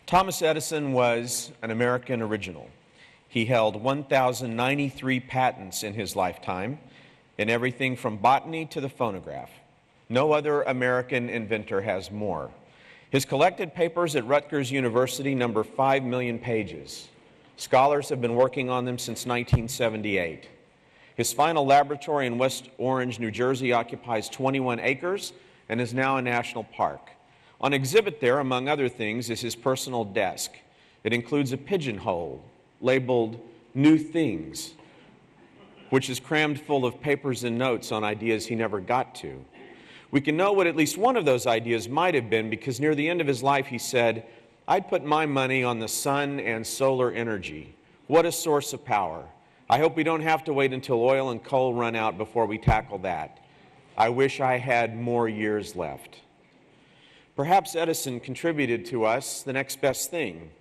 Thomas Edison was an American original. He held 1,093 patents in his lifetime, in everything from botany to the phonograph. No other American inventor has more. His collected papers at Rutgers University number 5 million pages. Scholars have been working on them since 1978. His final laboratory in West Orange, New Jersey occupies 21 acres and is now a national park. On exhibit there, among other things, is his personal desk. It includes a pigeonhole labeled New Things, which is crammed full of papers and notes on ideas he never got to. We can know what at least one of those ideas might have been because near the end of his life he said, "I'd put my money on the sun and solar energy. What a source of power. I hope we don't have to wait until oil and coal run out before we tackle that. I wish I had more years left." Perhaps Edison contributed to us the next best thing.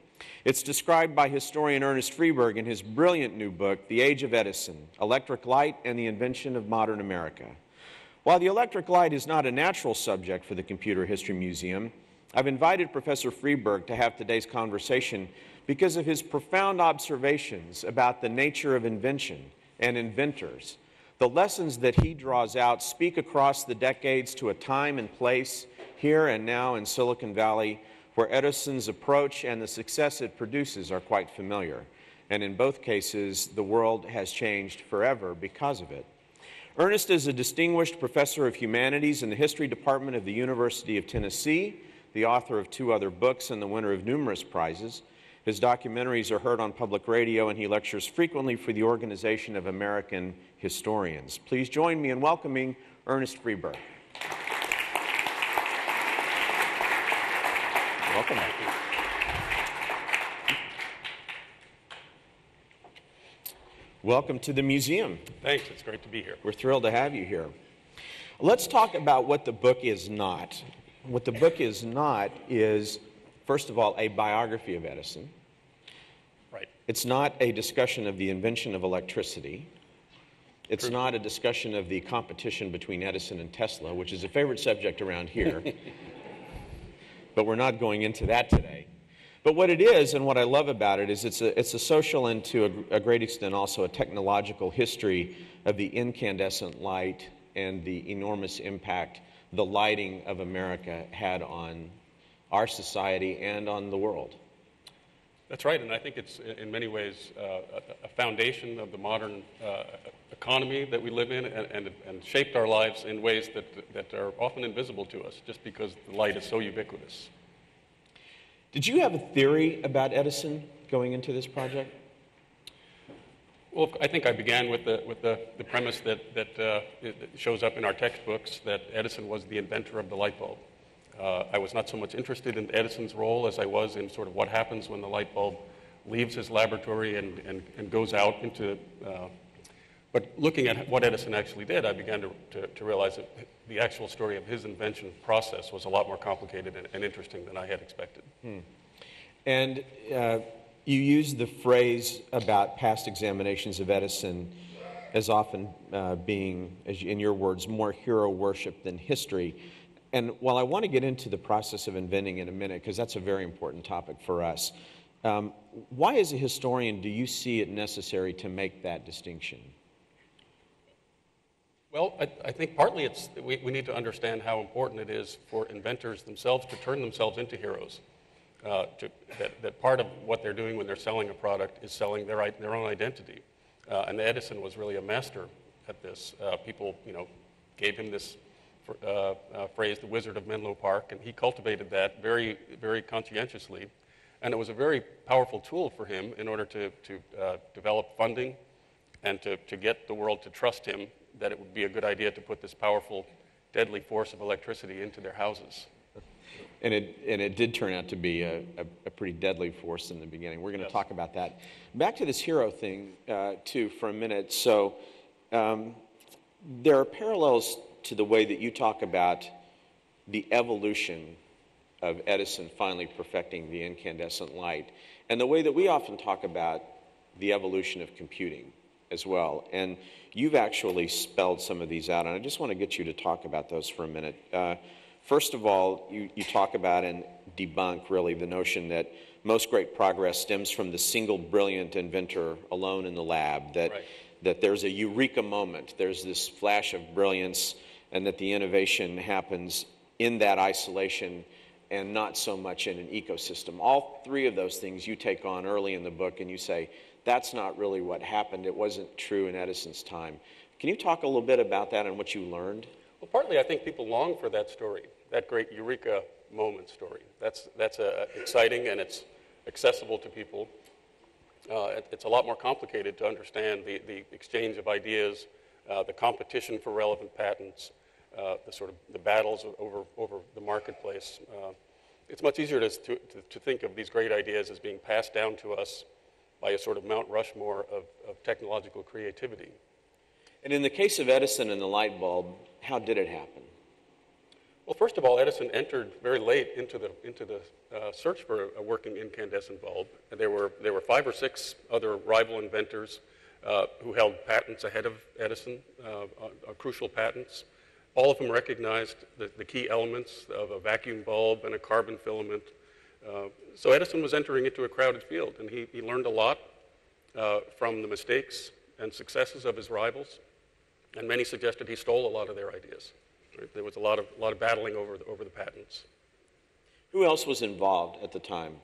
It's described by historian Ernest Freeberg in his brilliant new book, The Age of Edison, Electric Light and the Invention of Modern America. While the electric light is not a natural subject for the Computer History Museum, I've invited Professor Freeberg to have today's conversation because of his profound observations about the nature of invention and inventors. The lessons that he draws out speak across the decades to a time and place here and now in Silicon Valley where Edison's approach and the success it produces are quite familiar. And in both cases, the world has changed forever because of it. Ernest is a distinguished professor of humanities in the history department of the University of Tennessee, the author of 2 other books and the winner of numerous prizes. His documentaries are heard on public radio, and he lectures frequently for the Organization of American Historians. Please join me in welcoming Ernest Freeberg. Welcome. Welcome to the museum. Thanks, it's great to be here. We're thrilled to have you here. Let's talk about what the book is not. What the book is not is, first of all, a biography of Edison. Right. It's not a discussion of the invention of electricity. It's True. not a discussion of the competition between Edison and Tesla, which is a favorite subject around here. But we're not going into that today. But what it is, and what I love about it, is it's a social and to a great extent also a technological history of the incandescent light and the enormous impact the lighting of America had on our society and on the world. That's right, and I think it's in many ways a foundation of the modern economy that we live in and shaped our lives in ways that are often invisible to us just because the light is so ubiquitous. Did you have a theory about Edison going into this project? Well, I think I began with the premise that shows up in our textbooks that Edison was the inventor of the light bulb. I was not so much interested in Edison's role as I was in sort of what happens when the light bulb leaves his laboratory and goes out into... but looking at what Edison actually did, I began to realize that the actual story of his invention process was a lot more complicated and interesting than I had expected. And you use the phrase about past examinations of Edison as often being, in your words, more hero worship than history. And while I want to get into the process of inventing in a minute, because that's a very important topic for us, why as a historian do you see it necessary to make that distinction? Well, I think partly we need to understand how important it is for inventors themselves to turn themselves into heroes. That part of what they're doing when they're selling a product is selling their own identity. And Edison was really a master at this. People, gave him this phrase, the Wizard of Menlo Park, and he cultivated that very, very conscientiously. And it was a very powerful tool for him in order to develop funding and to get the world to trust him that it would be a good idea to put this powerful, deadly force of electricity into their houses. And it did turn out to be a pretty deadly force in the beginning. We're going to talk about that. Back to this hero thing, too, for a minute. So there are parallels to the way that you talk about the evolution of Edison finally perfecting the incandescent light, and the way that we often talk about the evolution of computing as well. And you've actually spelled some of these out, and I just want to get you to talk about those for a minute. First of all, you talk about and debunk, really, the notion that most great progress stems from the single brilliant inventor alone in the lab, that, Right. that there's a eureka moment, there's this flash of brilliance, and that the innovation happens in that isolation and not so much in an ecosystem. All three of those things you take on early in the book, and you say, that's not really what happened. It wasn't true in Edison's time. Can you talk a little bit about that and what you learned? Well, partly I think people long for that story, that great eureka moment story. That's exciting, and it's accessible to people. It's a lot more complicated to understand the exchange of ideas, the competition for relevant patents, the battles over the marketplace. It's much easier to think of these great ideas as being passed down to us by a sort of Mount Rushmore of technological creativity. And in the case of Edison and the light bulb, how did it happen? Well, first of all, Edison entered very late into the search for a working incandescent bulb. And there were 5 or 6 other rival inventors who held patents ahead of Edison, crucial patents. All of them recognized the key elements of a vacuum bulb and a carbon filament. So Edison was entering into a crowded field, and he learned a lot from the mistakes and successes of his rivals. And many suggested he stole a lot of their ideas. Right? There was a lot of battling over the patents. Who else was involved at the time,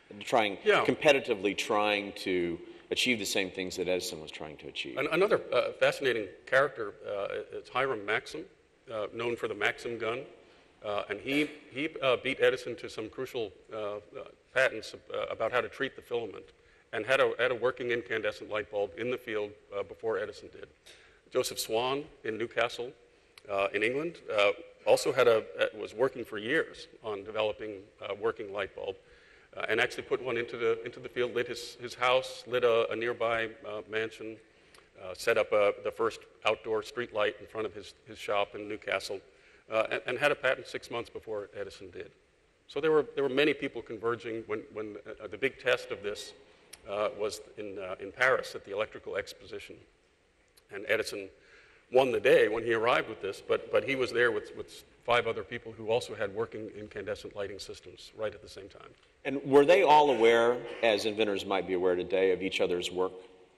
competitively trying to achieve the same things that Edison was trying to achieve? Another fascinating character is Hiram Maxim, known for the Maxim gun. And he beat Edison to some crucial patents about how to treat the filament, and had a working incandescent light bulb in the field before Edison did. Joseph Swan in Newcastle, in England, also was working for years on developing a working light bulb, and actually put one into the field, lit his house, lit a nearby mansion, set up the first outdoor street light in front of his shop in Newcastle, and had a patent 6 months before Edison did. So there were many people converging when the big test of this was in Paris at the Electrical Exposition. And Edison won the day when he arrived with this, but he was there with 5 other people who also had working incandescent lighting systems right at the same time. And were they all aware, as inventors might be aware today, of each other's work?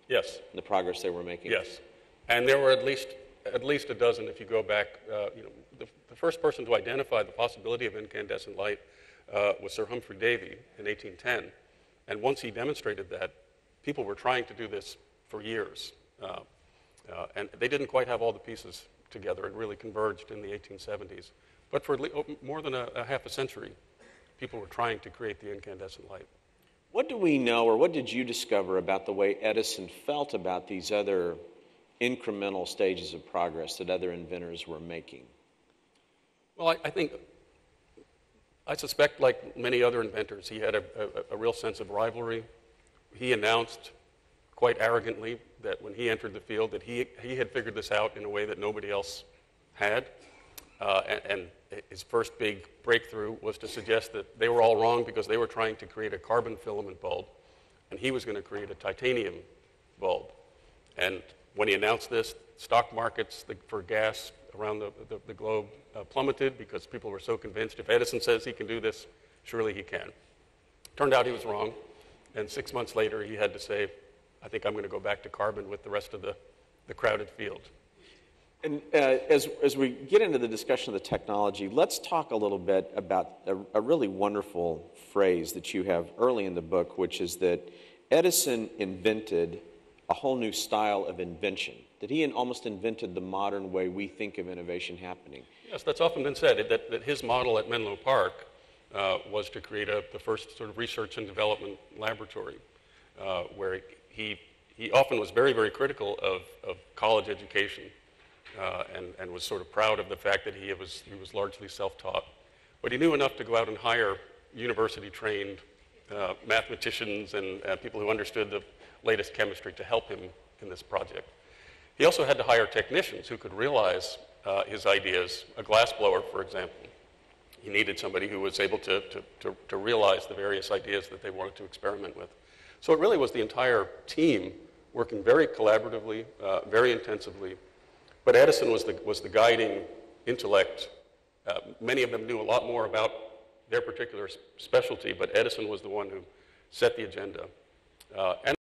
Yes. And the progress they were making? Yes. And there were at least a dozen if you go back. The first person to identify the possibility of incandescent light was Sir Humphrey Davy in 1810. And once he demonstrated that, people were trying to do this for years. And they didn't quite have all the pieces together. It really converged in the 1870s. But for more than a half a century, people were trying to create the incandescent light. What do we know, or what did you discover about the way Edison felt about these other incremental stages of progress that other inventors were making? Well, I suspect, like many other inventors, he had a real sense of rivalry. He announced quite arrogantly that when he entered the field that he had figured this out in a way that nobody else had. And his first big breakthrough was to suggest that they were all wrong because they were trying to create a carbon filament bulb, and he was going to create a titanium bulb. And when he announced this, stock markets for gas around the globe plummeted because people were so convinced if Edison says he can do this, surely he can. Turned out he was wrong, and 6 months later he had to say, I think I'm going to go back to carbon with the rest of the crowded field. And as we get into the discussion of the technology, let's talk a little bit about a really wonderful phrase that you have early in the book, which is that Edison invented a whole new style of invention, that he almost invented the modern way we think of innovation happening. Yes, that's often been said, that his model at Menlo Park was to create the first sort of research and development laboratory, where he often was very, very critical of college education, and was sort of proud of the fact that he was largely self-taught. But he knew enough to go out and hire university-trained mathematicians and people who understood the latest chemistry to help him in this project. He also had to hire technicians who could realize his ideas. A glassblower, for example. He needed somebody who was able to realize the various ideas that they wanted to experiment with. So it really was the entire team working very collaboratively, very intensively. But Edison was the guiding intellect Many of them knew a lot more about their particular specialty, but Edison was the one who set the agenda. And